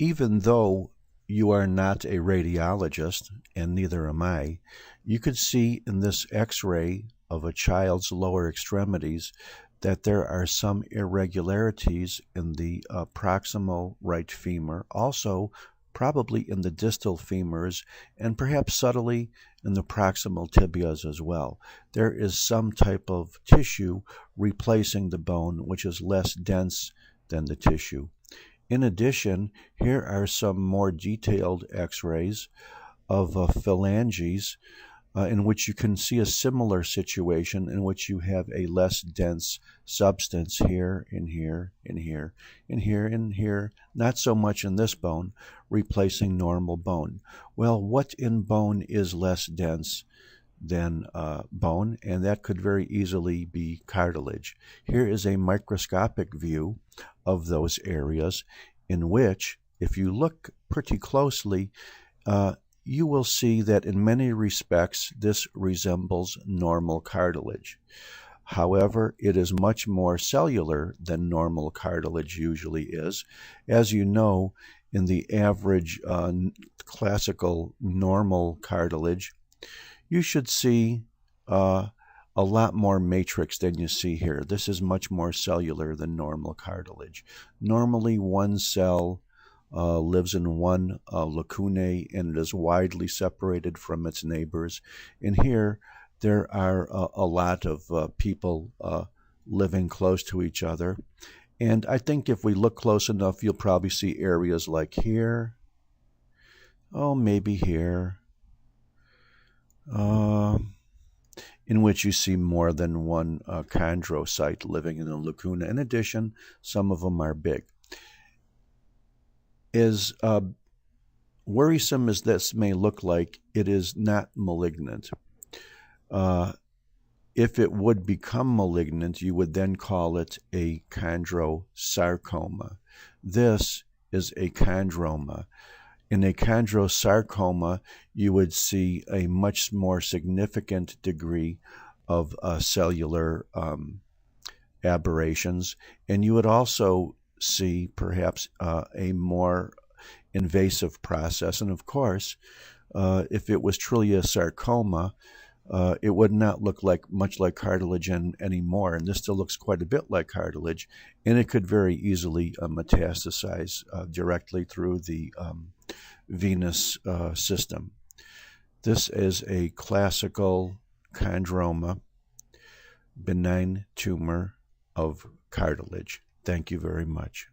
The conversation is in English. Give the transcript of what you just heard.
Even though you are not a radiologist, and neither am I, you could see in this x-ray of a child's lower extremities that there are some irregularities in the proximal right femur, also probably in the distal femurs, and perhaps subtly in the proximal tibias as well. There is some type of tissue replacing the bone which is less dense than the tissue. In addition, here are some more detailed x-rays of phalanges in which you can see a similar situation in which you have a less dense substance here, in here, in here, in here, in here, not so much in this bone, replacing normal bone. Well, what in bone is less dense than bone? And that could very easily be cartilage. Here is a microscopic view of those areas in which, if you look pretty closely, you will see that in many respects this resembles normal cartilage. However, it is much more cellular than normal cartilage usually is. As you know, in the average classical normal cartilage, you should see a lot more matrix than you see here. This is much more cellular than normal cartilage. Normally, one cell lives in one lacunae and it is widely separated from its neighbors. And here, there are a lot of people living close to each other. And I think if we look close enough, you'll probably see areas like here. Oh, maybe here. In which you see more than one chondrocyte living in a lacuna. In addition, some of them are big. As worrisome as this may look like, it is not malignant. If it would become malignant, you would then call it a chondrosarcoma. This is a chondroma. In a chondrosarcoma, you would see a much more significant degree of cellular aberrations, and you would also see perhaps a more invasive process. And of course, if it was truly a sarcoma, it would not look much like cartilage anymore, and this still looks quite a bit like cartilage, and it could very easily metastasize directly through the venous system. This is a classical chondroma, benign tumor of cartilage. Thank you very much.